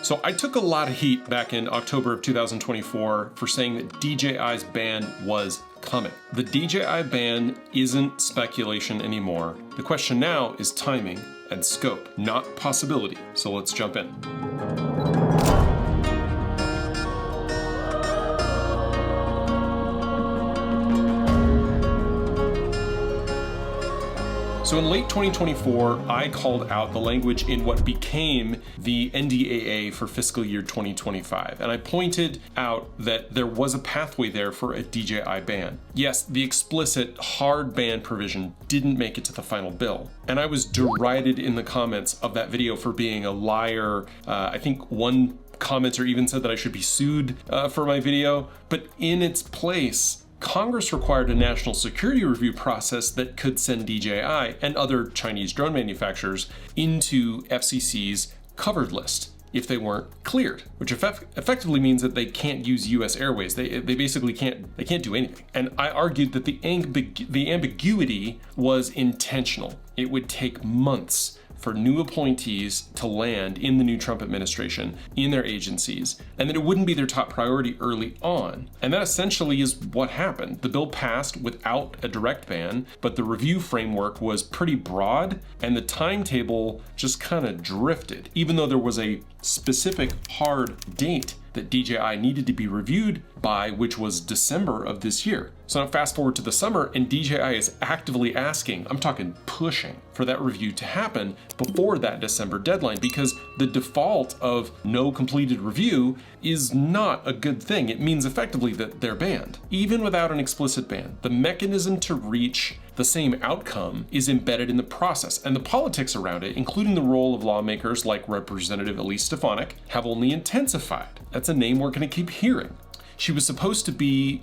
So I took a lot of heat back in October of 2024 for saying that DJI's ban was coming. The DJI ban isn't speculation anymore. The question now is timing and scope, not possibility. So let's jump in. So in late 2024, I called out the language in what became the NDAA for fiscal year 2025, and I pointed out that there was a pathway there for a DJI ban. Yes, the explicit hard ban provision didn't make it to the final bill, and I was derided in the comments of that video for being a liar. I think one commenter even said that I should be sued for my video, but in its place, Congress required a national security review process that could send DJI and other Chinese drone manufacturers into FCC's covered list if they weren't cleared, which effectively means that they can't use US airways. They basically can't do anything. And I argued that the ambiguity was intentional. It would take months for new appointees to land in the new Trump administration, in their agencies, and that it wouldn't be their top priority early on. And that essentially is what happened. The bill passed without a direct ban, but the review framework was pretty broad, and the timetable just kind of drifted, even though there was a specific hard date that DJI needed to be reviewed by, which was December of this year. So now fast forward to the summer, and DJI is actively asking, I'm talking pushing, for that review to happen before that December deadline, because the default of no completed review is not a good thing. It means effectively that they're banned. Even without an explicit ban, the mechanism to reach the same outcome is embedded in the process, and the politics around it, including the role of lawmakers like Representative Elise Stefanik, have only intensified. That's a name we're going to keep hearing. She was supposed to be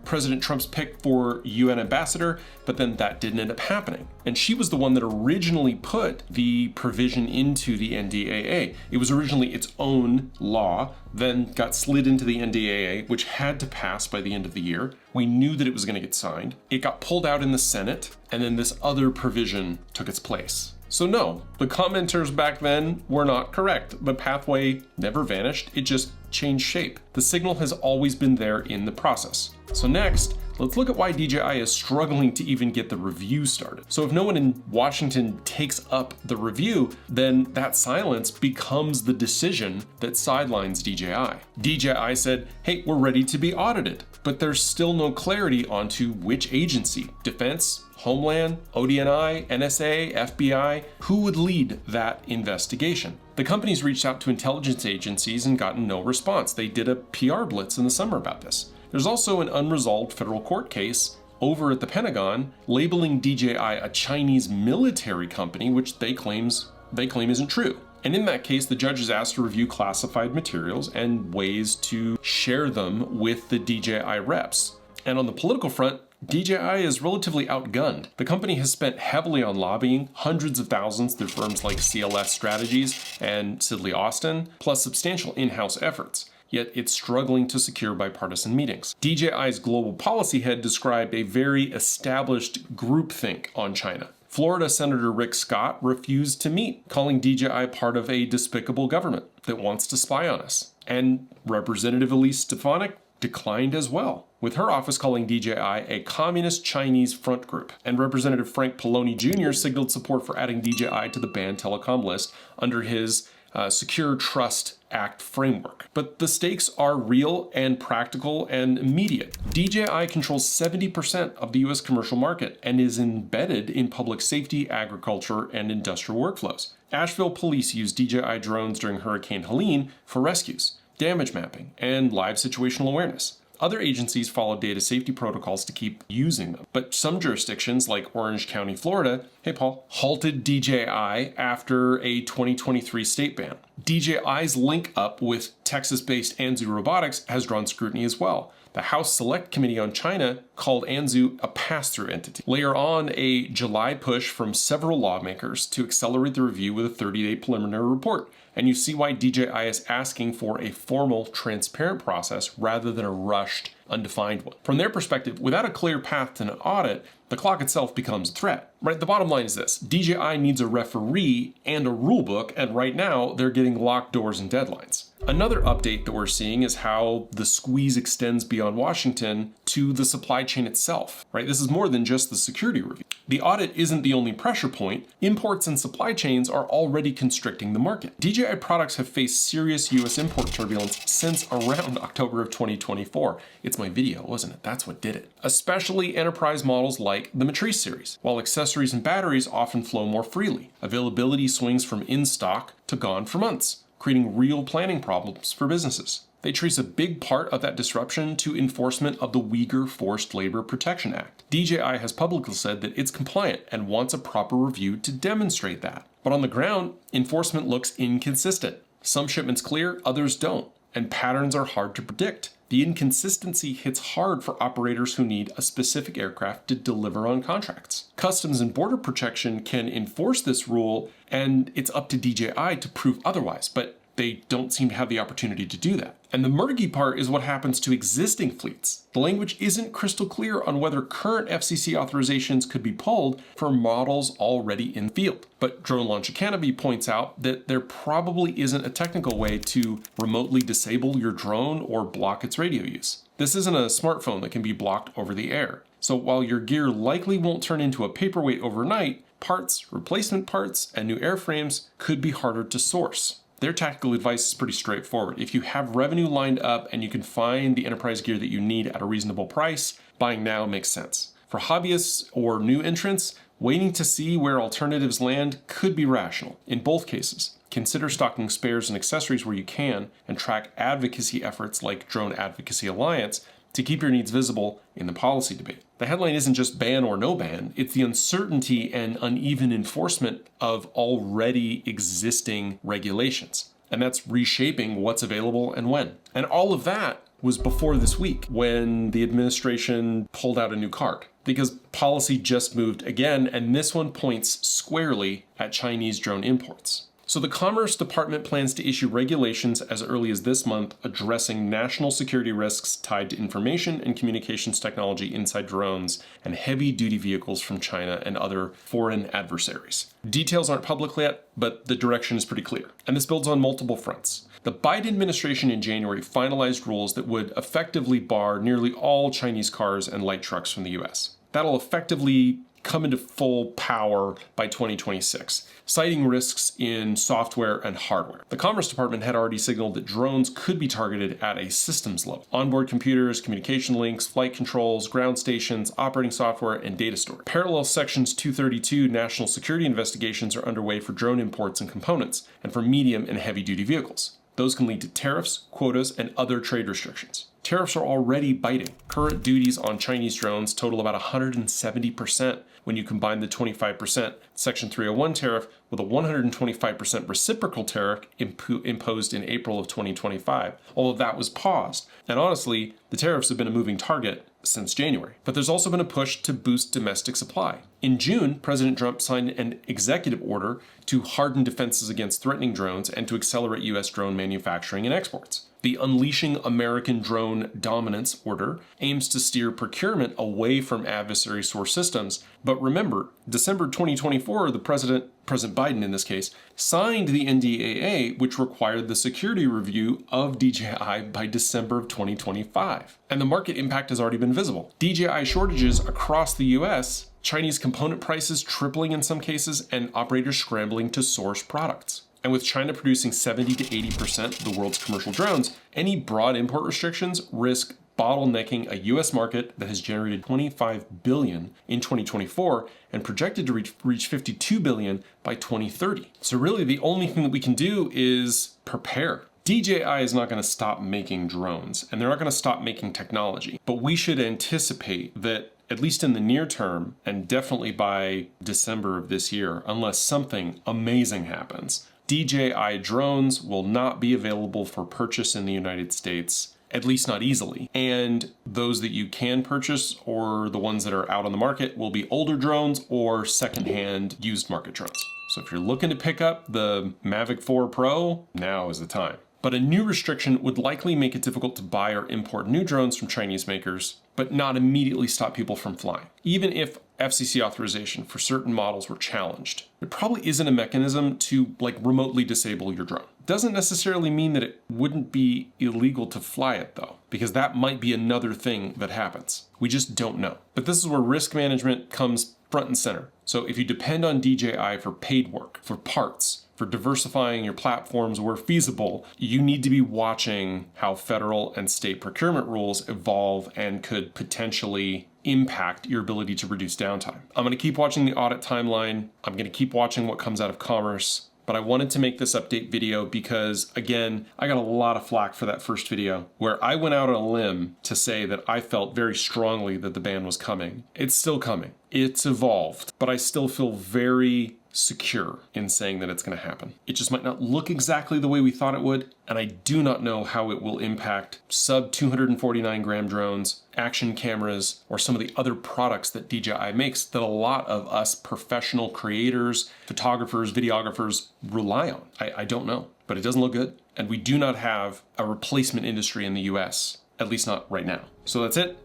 President Trump's pick for UN ambassador, but then that didn't end up happening. And she was the one that originally put the provision into the NDAA. It was originally its own law, then got slid into the NDAA, which had to pass by the end of the year. We knew that it was going to get signed. It got pulled out in the Senate, and then this other provision took its place. So no, the commenters back then were not correct. The pathway never vanished, it just changed shape. The signal has always been there in the process. So next, let's look at why DJI is struggling to even get the review started. So if no one in Washington takes up the review, then that silence becomes the decision that sidelines DJI. DJI said, hey, we're ready to be audited, but there's still no clarity onto which agency, Defense, Homeland, ODNI, NSA, FBI, who would lead that investigation. The companies reached out to intelligence agencies and gotten no response. They did a PR blitz in the summer about this. There's also an unresolved federal court case over at the Pentagon labeling DJI a Chinese military company, which they claim isn't true. And in that case, the judge is asked to review classified materials and ways to share them with the DJI reps. And on the political front, DJI is relatively outgunned. The company has spent heavily on lobbying, hundreds of thousands through firms like CLS Strategies and Sidley Austin, plus substantial in-house efforts. Yet it's struggling to secure bipartisan meetings. DJI's global policy head described a very established groupthink on China. Florida Senator Rick Scott refused to meet, calling DJI part of a despicable government that wants to spy on us. And Representative Elise Stefanik declined as well, with her office calling DJI a communist Chinese front group. And Representative Frank Pallone Jr. signaled support for adding DJI to the banned telecom list under his Secure Trust Act framework. But the stakes are real and practical and immediate. DJI controls 70% of the US commercial market and is embedded in public safety, agriculture, and industrial workflows. Asheville police used DJI drones during Hurricane Helene for rescues, damage mapping, and live situational awareness. Other agencies followed data safety protocols to keep using them, but some jurisdictions like Orange County, Florida, hey Paul, halted DJI after a 2023 state ban. DJI's link up with Texas-based Anzu Robotics has drawn scrutiny as well. The House Select Committee on China called Anzu a pass-through entity. Later on, a July push from several lawmakers to accelerate the review with a 30-day preliminary report. And you see why DJI is asking for a formal, transparent process rather than a rushed undefined one. From their perspective, without a clear path to an audit, the clock itself becomes a threat. Right? The bottom line is this: DJI needs a referee and a rule book, and right now they're getting locked doors and deadlines. Another update that we're seeing is how the squeeze extends beyond Washington to the supply chain itself, right? This is more than just the security review. The audit isn't the only pressure point. Imports and supply chains are already constricting the market. DJI products have faced serious US import turbulence since around October of 2024. It's my video, wasn't it? That's what did it. Especially enterprise models like the Matrice series, while accessories and batteries often flow more freely. Availability swings from in stock to gone for months, creating real planning problems for businesses. They trace a big part of that disruption to enforcement of the Uyghur Forced Labor Protection Act. DJI has publicly said that it's compliant and wants a proper review to demonstrate that. But on the ground, enforcement looks inconsistent. Some shipments clear, others don't, and patterns are hard to predict. The inconsistency hits hard for operators who need a specific aircraft to deliver on contracts. Customs and Border Protection can enforce this rule, and it's up to DJI to prove otherwise, but they don't seem to have the opportunity to do that. And the murky part is what happens to existing fleets. The language isn't crystal clear on whether current FCC authorizations could be pulled for models already in the field. But Drone Launch Academy points out that there probably isn't a technical way to remotely disable your drone or block its radio use. This isn't a smartphone that can be blocked over the air. So while your gear likely won't turn into a paperweight overnight, parts, replacement parts, and new airframes could be harder to source. Their tactical advice is pretty straightforward. If you have revenue lined up and you can find the enterprise gear that you need at a reasonable price, buying now makes sense. For hobbyists or new entrants, waiting to see where alternatives land could be rational. In both cases, consider stocking spares and accessories where you can, and track advocacy efforts like Drone Advocacy Alliance to keep your needs visible in the policy debate. The headline isn't just ban or no ban, it's the uncertainty and uneven enforcement of already existing regulations. And that's reshaping what's available and when. And all of that was before this week when the administration pulled out a new card, because policy just moved again, and this one points squarely at Chinese drone imports. So the Commerce Department plans to issue regulations as early as this month addressing national security risks tied to information and communications technology inside drones and heavy-duty vehicles from China and other foreign adversaries. Details aren't public yet, but the direction is pretty clear. And this builds on multiple fronts. The Biden administration in January finalized rules that would effectively bar nearly all Chinese cars and light trucks from the US. That'll effectively come into full power by 2026, citing risks in software and hardware. The Commerce Department had already signaled that drones could be targeted at a systems level. Onboard computers, communication links, flight controls, ground stations, operating software, and data storage. Parallel Sections 232 national security investigations are underway for drone imports and components, and for medium and heavy-duty vehicles. Those can lead to tariffs, quotas, and other trade restrictions. Tariffs are already biting. Current duties on Chinese drones total about 170% when you combine the 25% Section 301 tariff with a 125% reciprocal tariff imposed in April of 2025, although that was paused. And honestly, the tariffs have been a moving target since January. But there's also been a push to boost domestic supply. In June, President Trump signed an executive order to harden defenses against threatening drones and to accelerate U.S. drone manufacturing and exports. The Unleashing American Drone Dominance order aims to steer procurement away from adversary source systems. But remember, December 2024, President Biden in this case, signed the NDAA, which required the security review of DJI by December of 2025. And the market impact has already been visible. DJI shortages across the US, Chinese component prices tripling in some cases, and operators scrambling to source products. And with China producing 70 to 80% of the world's commercial drones, any broad import restrictions risk bottlenecking a US market that has generated $25 billion in 2024 and projected to reach $52 billion by 2030. So really the only thing that we can do is prepare. DJI is not going to stop making drones, and they're not going to stop making technology, but we should anticipate that at least in the near term, and definitely by December of this year, unless something amazing happens, DJI drones will not be available for purchase in the United States, at least not easily. And those that you can purchase, or the ones that are out on the market, will be older drones or secondhand used market drones. So if you're looking to pick up the Mavic 4 Pro, now is the time. But a new restriction would likely make it difficult to buy or import new drones from Chinese makers, but not immediately stop people from flying. Even if FCC authorization for certain models were challenged, there probably isn't a mechanism to remotely disable your drone. Doesn't necessarily mean that it wouldn't be illegal to fly it though, because that might be another thing that happens. We just don't know. But this is where risk management comes front and center. So if you depend on DJI for paid work, for parts, for diversifying your platforms where feasible, you need to be watching how federal and state procurement rules evolve and could potentially impact your ability to reduce downtime. I'm going to keep watching the audit timeline. I'm going to keep watching what comes out of Commerce. But I wanted to make this update video because, again, I got a lot of flack for that first video where I went out on a limb to say that I felt very strongly that the ban was coming. It's still coming. It's evolved, but I still feel very secure in saying that it's going to happen. It just might not look exactly the way we thought it would, and I do not know how it will impact sub 249 gram drones, action cameras, or some of the other products that DJI makes that a lot of us professional creators, photographers, videographers rely on. I don't know, but it doesn't look good. And we do not have a replacement industry in the US, at least not right now. So that's it.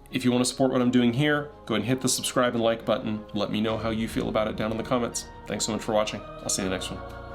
If you want to support what I'm doing here, go ahead and hit the subscribe and like button. Let me know how you feel about it down in the comments. Thanks so much for watching. I'll see you in the next one.